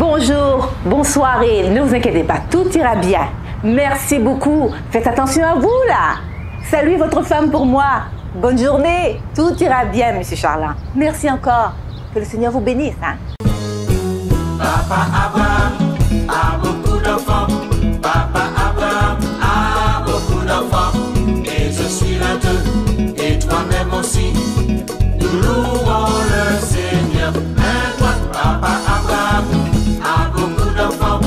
Bonjour, bonsoir et ne vous inquiétez pas, tout ira bien. Merci beaucoup. Faites attention à vous là. Saluez votre femme pour moi. Bonne journée. Tout ira bien, Monsieur Charlin. Merci encore. Que le Seigneur vous bénisse. Hein. Papa Abraham a beaucoup d'enfants. Papa Abraham a beaucoup d'enfants. Et je suis l'un d'eux, et toi-même aussi. Nous louons le Seigneur. Un toi, Papa Abraham a beaucoup d'enfants.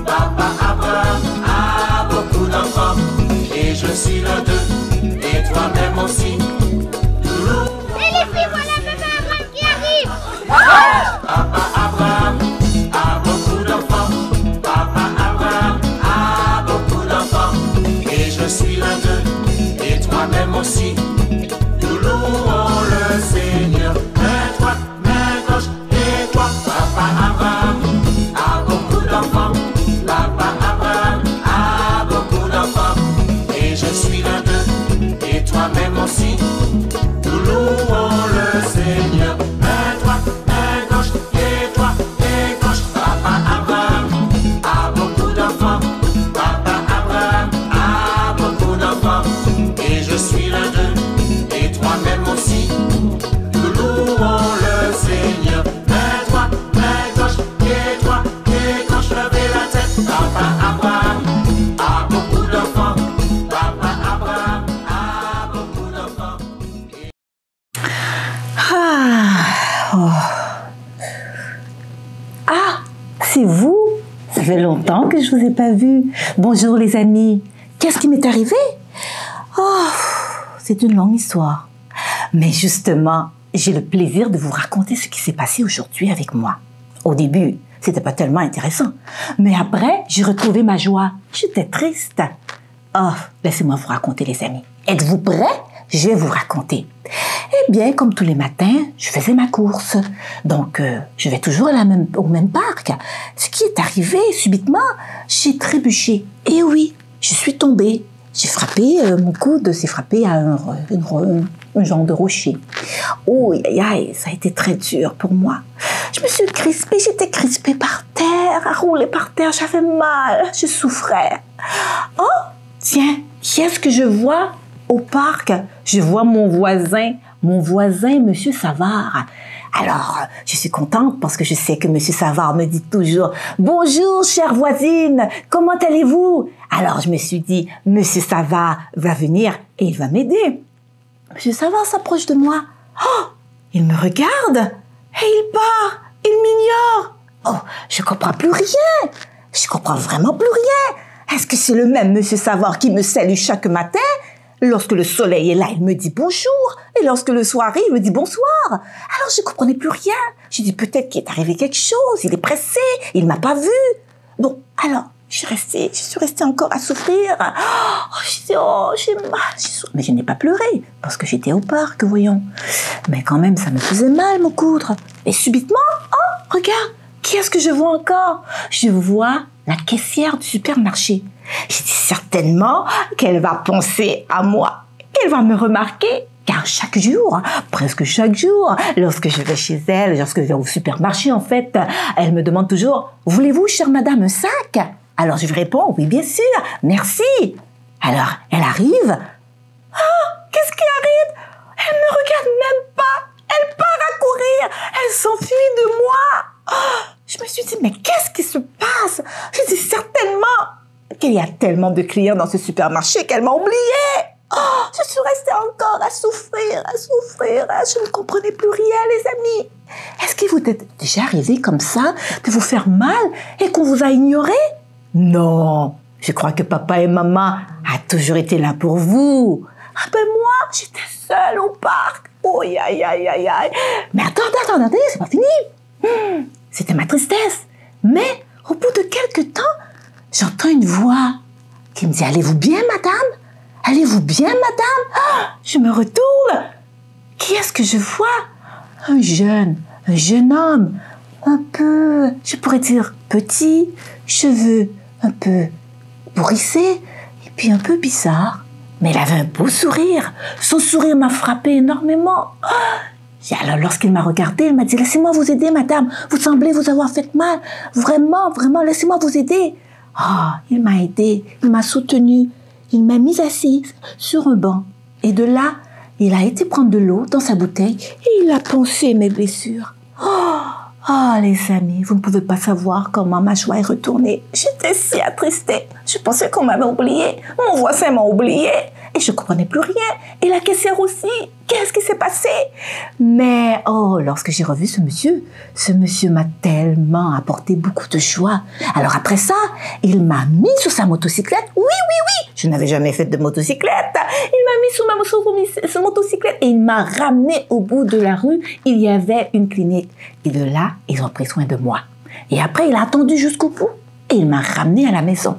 Papa Abraham a beaucoup d'enfants. Et je suis l'un d'eux, et toi-même aussi. Nous louons. Et les filles, voilà Papa Abraham qui arrive. Papa Abraham a beaucoup d'enfants. Papa Abraham a beaucoup d'enfants. Et je suis l'un d'eux, et toi-même aussi. Nous louons le Seigneur. Main droite, main gauche, et toi, Papa Abraham a beaucoup d'enfants. Papa Abraham a beaucoup d'enfants. Et je suis l'un d'eux, et toi-même aussi. Nous louons le Seigneur. Main droite, main gauche, et toi, et gauche. Papa Abraham a beaucoup d'enfants. Papa Abraham a beaucoup d'enfants. Et je suis l'un d'eux, et toi-même aussi. Nous louons le Seigneur. Main droite, main gauche, et toi, et gauche. Levez la tête. Papa Abraham a beaucoup d'enfants. Papa Abraham a beaucoup d'enfants. Ah, c'est vous? Ça fait longtemps que je ne vous ai pas vu. Bonjour les amis. Qu'est-ce qui m'est arrivé? Oh, c'est une longue histoire. Mais justement, j'ai le plaisir de vous raconter ce qui s'est passé aujourd'hui avec moi. Au début, c'était pas tellement intéressant. Mais après, j'ai retrouvé ma joie. J'étais triste. Oh, laissez-moi vous raconter les amis. Êtes-vous prêts? Je vais vous raconter. Eh bien, comme tous les matins, je faisais ma course. Donc, je vais toujours au même parc. Ce qui est arrivé, subitement, j'ai trébuché. Et oui, je suis tombée. J'ai frappé, mon coude s'est frappé à un genre de rocher. Oh, aïe, aïe, ça a été très dur pour moi. Je me suis crispée, j'étais crispée par terre, à rouler par terre, j'avais mal, je souffrais. Oh, tiens, qu'est-ce que je vois au parc? Je vois mon voisin, Monsieur Savard. Alors, je suis contente parce que je sais que Monsieur Savard me dit toujours « Bonjour, chère voisine, comment allez-vous » Alors, je me suis dit « Monsieur Savard va venir et il va m'aider. » Monsieur Savard s'approche de moi. Oh, il me regarde et il part, il m'ignore. Oh, je comprends plus rien. Je comprends vraiment plus rien. Est-ce que c'est le même Monsieur Savard qui me salue chaque matin? Lorsque le soleil est là, il me dit bonjour. Et lorsque le soir arrive, il me dit bonsoir. Alors, je ne comprenais plus rien. Je dis peut-être qu'il est arrivé quelque chose. Il est pressé. Il ne m'a pas vu. Bon, alors, je suis restée encore à souffrir. Oh, je dis, oh, j'ai mal. Mais je n'ai pas pleuré parce que j'étais au parc, voyons. Mais quand même, ça me faisait mal, mon coudre. Et subitement, oh, regarde, qui est-ce que je vois encore? Je vois la caissière du supermarché. Je dis certainement qu'elle va penser à moi, qu'elle va me remarquer, car chaque jour, presque chaque jour, lorsque je vais chez elle, lorsque je vais au supermarché, en fait, elle me demande toujours « Voulez-vous, chère madame, un sac ?» Alors je lui réponds « Oui, bien sûr, merci !» Alors, elle arrive. Ah, qu'est-ce qui arrive? Elle ne me regarde même pas. Elle part à courir. Elle s'enfuit de moi. Oh, je me suis dit, mais qu'est-ce qui se passe? Je dis certainement qu'il y a tellement de clients dans ce supermarché qu'elle m'a oubliée. Oh, je suis restée encore à souffrir. Je ne comprenais plus rien, les amis. Est-ce qu'il vous est déjà arrivé comme ça de vous faire mal et qu'on vous a ignoré? Non, je crois que papa et maman ont toujours été là pour vous. Ah ben moi, j'étais seule au parc. Oh, aïe, aïe, aïe, aïe. Mais attendez, c'est pas fini. C'était ma tristesse. Mais au bout de quelques temps, j'entends une voix qui me dit « Allez-vous bien, madame? Allez-vous bien, madame ?» Ah, je me retourne. Qui est-ce que je vois? Un jeune homme, un peu, je pourrais dire petit, cheveux un peu bourrissés et puis un peu bizarre. Mais il avait un beau sourire. Son sourire m'a frappé énormément. Oh, Alors, lorsqu'il m'a regardé, il m'a dit, laissez-moi vous aider, madame. Vous semblez vous avoir fait mal. Vraiment, vraiment, laissez-moi vous aider. Il m'a aidé, il m'a soutenu. Il m'a mise assise sur un banc. Et de là, il a été prendre de l'eau dans sa bouteille et il a poncé mes blessures. Les amis, vous ne pouvez pas savoir comment ma joie est retournée. J'étais si attristée. Je pensais qu'on m'avait oublié. Mon voisin m'a oublié. Et je ne comprenais plus rien. Et la caissière aussi. Qu'est-ce qui s'est passé? Mais, lorsque j'ai revu ce monsieur m'a tellement apporté beaucoup de joie. Alors après ça, il m'a mis sur sa motocyclette. Oui. Je n'avais jamais fait de motocyclette. Il m'a mis sur sa motocyclette et il m'a ramené au bout de la rue. Il y avait une clinique. Et de là, ils ont pris soin de moi. Et après, il a attendu jusqu'au bout. Et il m'a ramené à la maison.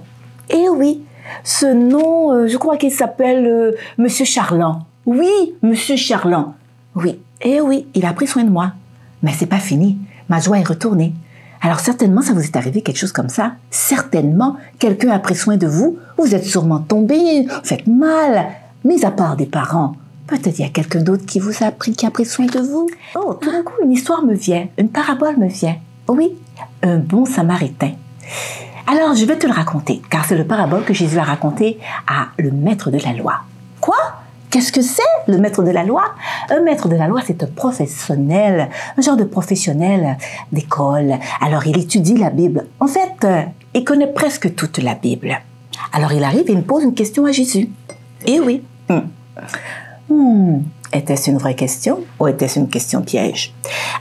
Et oui, ce nom, je crois qu'il s'appelle Monsieur Charland. Oui, Monsieur Charland. Oui, et oui, il a pris soin de moi. Mais c'est pas fini. Ma joie est retournée. Alors certainement, ça vous est arrivé quelque chose comme ça. Certainement, quelqu'un a pris soin de vous. Vous êtes sûrement tombé, vous faites mal. Mis à part des parents, peut-être il y a quelqu'un d'autre qui a pris soin de vous. Tout d'un coup, une histoire me vient, une parabole me vient. Oui, un bon samaritain. Alors, je vais te le raconter, car c'est le parabole que Jésus a raconté à le maître de la loi. Quoi? Qu'est-ce que c'est, le maître de la loi? Un maître de la loi, c'est un professionnel, un genre de professionnel d'école. Alors, il étudie la Bible. En fait, il connaît presque toute la Bible. Alors, il arrive et il pose une question à Jésus. Et oui. Était-ce une vraie question ou était-ce une question piège?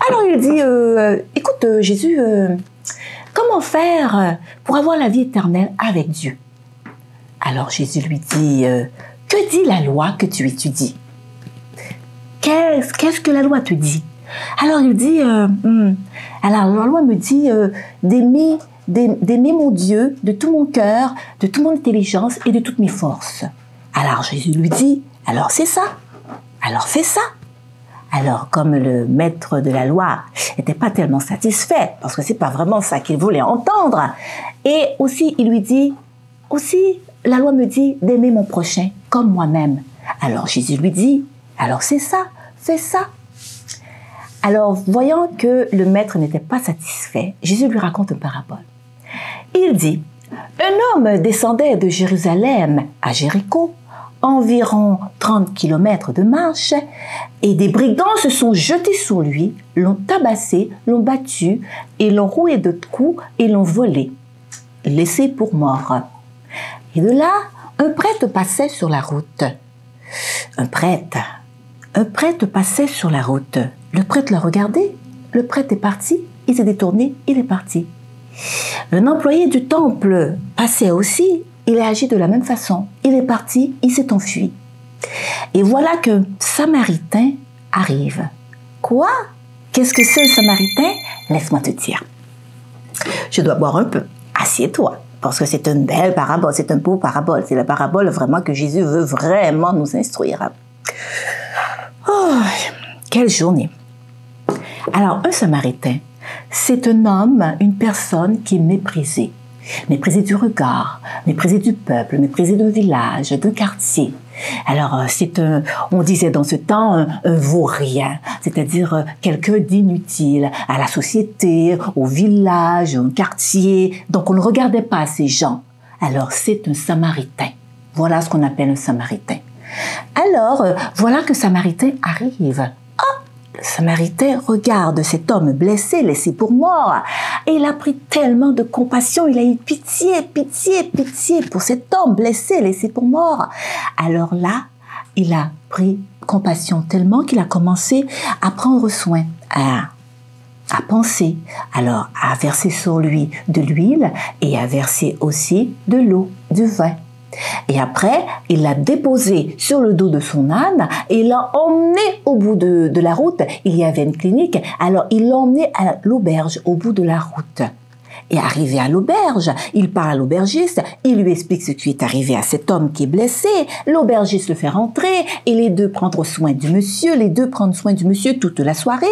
Alors, il dit, écoute, Jésus, comment faire pour avoir la vie éternelle avec Dieu? Alors, Jésus lui dit, que dit la loi que tu étudies? Qu'est-ce que la loi te dit? Alors, il dit, alors la loi me dit d'aimer mon Dieu de tout mon cœur, de toute mon intelligence et de toutes mes forces. Alors, Jésus lui dit, alors c'est ça. Alors, fais ça. Alors, comme le maître de la loi n'était pas tellement satisfait, parce que c'est pas vraiment ça qu'il voulait entendre, et aussi, il lui dit, aussi, la loi me dit d'aimer mon prochain comme moi-même. Alors, Jésus lui dit, alors c'est ça, fais ça. Alors, voyant que le maître n'était pas satisfait, Jésus lui raconte une parabole. Il dit, un homme descendait de Jérusalem à Jéricho, environ 30 kilomètres de marche, et des brigands se sont jetés sur lui, l'ont tabassé, l'ont battu, et l'ont roué de coups et l'ont volé, laissé pour mort. Et de là, un prêtre passait sur la route. Un prêtre passait sur la route. Le prêtre l'a regardé, le prêtre est parti, il s'est détourné, il est parti. Un employé du temple passait aussi, il a agi de la même façon. Il est parti, il s'est enfui. Et voilà qu'un Samaritain arrive. Quoi? Qu'est-ce que c'est un Samaritain? Laisse-moi te dire. Je dois boire un peu. Assieds-toi. Parce que c'est une belle parabole, c'est un beau parabole. C'est la parabole vraiment que Jésus veut vraiment nous instruire. Quelle journée. Alors, un Samaritain, c'est un homme, une personne qui est méprisée. Méprisé du regard, méprisé du peuple, méprisé d'un village, d'un quartier. Alors, on disait dans ce temps, un vaurien, c'est-à-dire quelqu'un d'inutile à la société, au village, au quartier. Donc, on ne regardait pas ces gens. Alors, c'est un Samaritain. Voilà ce qu'on appelle un Samaritain. Alors, voilà que Samaritain arrive. Le Samaritain regarde cet homme blessé, laissé pour mort, et il a pris tellement de compassion, il a eu pitié pour cet homme blessé, laissé pour mort. Alors là, il a pris compassion tellement qu'il a commencé à prendre soin, à penser, alors à verser sur lui de l'huile et à verser aussi de l'eau, du vin. Et après, il l'a déposé sur le dos de son âne et l'a emmené au bout de la route. Il y avait une clinique, alors il l'a emmené à l'auberge au bout de la route. est arrivé à l'auberge. Il parle à l'aubergiste, il lui explique ce qui est arrivé à cet homme qui est blessé. L'aubergiste le fait rentrer et les deux prendre soin du monsieur. Les deux prennent soin du monsieur toute la soirée.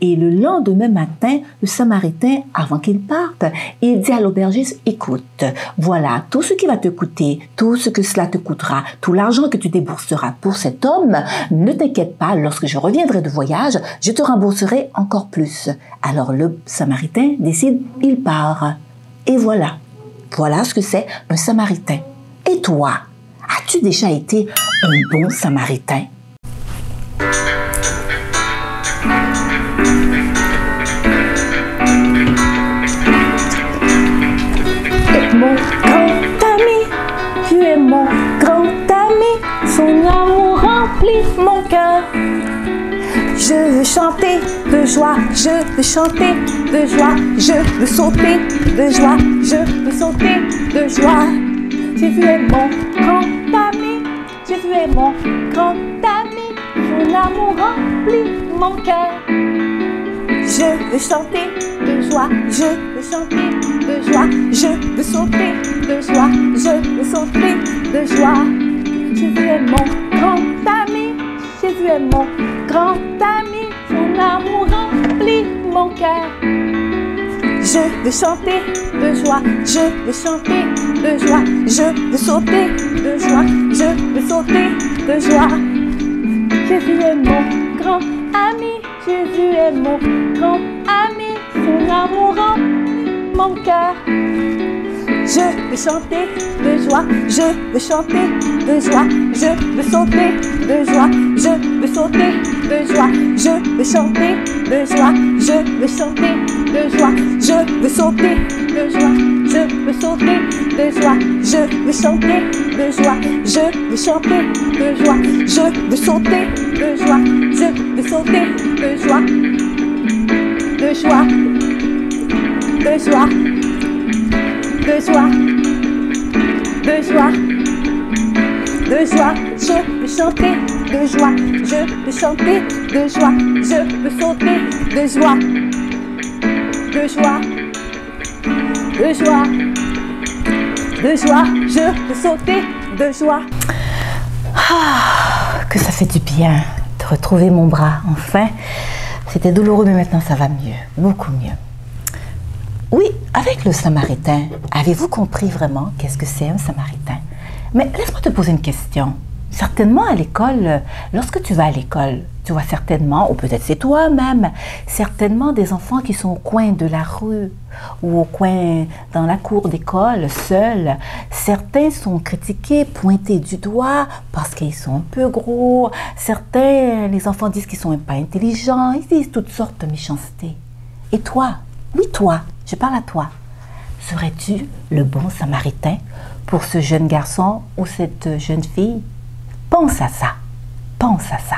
Et le lendemain matin, le Samaritain, avant qu'il parte, il dit à l'aubergiste, écoute, voilà tout ce qui va te coûter, tout ce que cela te coûtera, tout l'argent que tu débourseras pour cet homme, ne t'inquiète pas, lorsque je reviendrai de voyage, je te rembourserai encore plus. Alors le Samaritain décide, il part. Et voilà. Voilà ce que c'est un Samaritain. Et toi, as-tu déjà été un bon Samaritain? Mon grand ami, tu es mon grand ami, son amour remplit mon cœur. Je veux chanter de joie, je veux chanter de joie, je veux sauter de joie, je veux sauter de joie. Jésus est mon grand ami, Jésus est mon grand ami, son amour remplit mon cœur. Je veux chanter de joie, je veux chanter de joie, je veux sauter de joie, je veux sauter de joie. Jésus est mon grand ami, Jésus est mon grand ami, son amour remplit mon cœur. Je veux chanter de joie, je veux chanter de joie, je veux sauter de joie, je veux sauter de joie. Jésus est mon grand ami, Jésus est mon grand ami, son amour remplit mon cœur. Je veux chanter de joie, je veux chanter de joie, je veux sauter de joie, je veux sauter de joie, je veux chanter de joie, je veux chanter de joie, je veux sauter de joie, je veux sauter de joie, je veux chanter de joie, je veux chanter de joie, je veux sauter de joie, je veux sauter de joie, de joie, de joie, de joie, de joie, de joie, je veux chanter de joie, je veux chanter de joie, je veux sauter de joie, de joie, de joie, de joie, je veux sauter de joie. Ah, que ça fait du bien de retrouver mon bras, enfin. C'était douloureux, mais maintenant ça va mieux, beaucoup mieux. Oui, avec le Samaritain, avez-vous compris vraiment qu'est-ce que c'est un Samaritain? Mais laisse-moi te poser une question. Certainement à l'école, lorsque tu vas à l'école, tu vois certainement, ou peut-être c'est toi-même, certainement des enfants qui sont au coin de la rue ou au coin dans la cour d'école, seuls. Certains sont critiqués, pointés du doigt parce qu'ils sont un peu gros. Certains, les enfants disent qu'ils sont pas intelligents, ils disent toutes sortes de méchancetés. Et toi, oui toi, je parle à toi, serais-tu le bon Samaritain pour ce jeune garçon ou cette jeune fille? Pense à ça, pense à ça.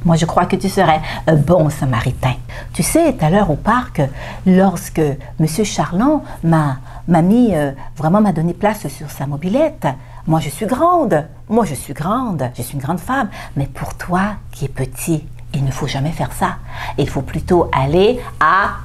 Moi, je crois que tu serais un bon Samaritain. Tu sais, tout à l'heure au parc, lorsque M. Charlon m'a donné place sur sa mobilette, moi je suis grande, je suis une grande femme, mais pour toi qui es petit, il ne faut jamais faire ça. Il faut plutôt aller à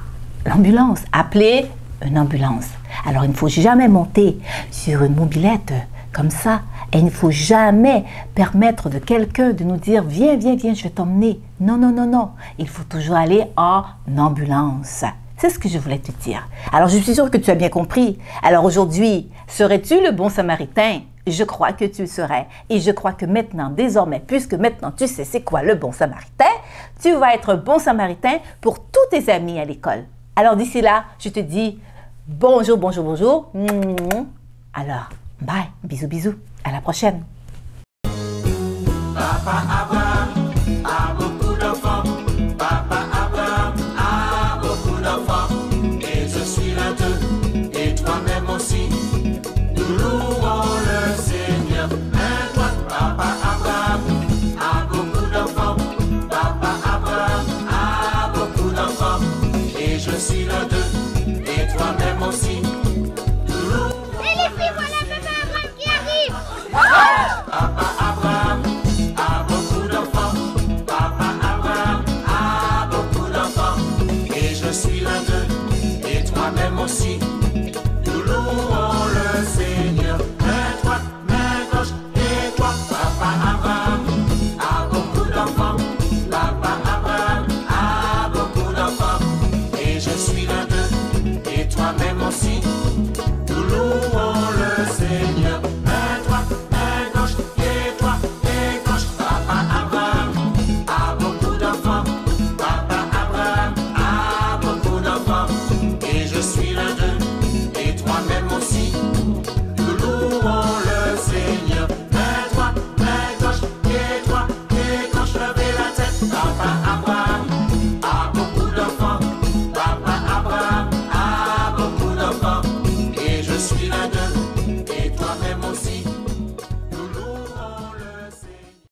l'ambulance, appeler une ambulance. Alors, il ne faut jamais monter sur une mobilette comme ça. Et il ne faut jamais permettre de quelqu'un de nous dire « Viens, viens, viens, je vais t'emmener ». Non, non, non, non. Il faut toujours aller en ambulance. C'est ce que je voulais te dire. Alors, je suis sûre que tu as bien compris. Alors, aujourd'hui, serais-tu le bon Samaritain? Je crois que tu le serais. Et je crois que maintenant, désormais, puisque maintenant tu sais c'est quoi le bon Samaritain, tu vas être un bon Samaritain pour tous tes amis à l'école. Alors, d'ici là, je te dis bonjour, bonjour, bonjour. Alors, bye, bisous, bisous. À la prochaine. Papa Abraham.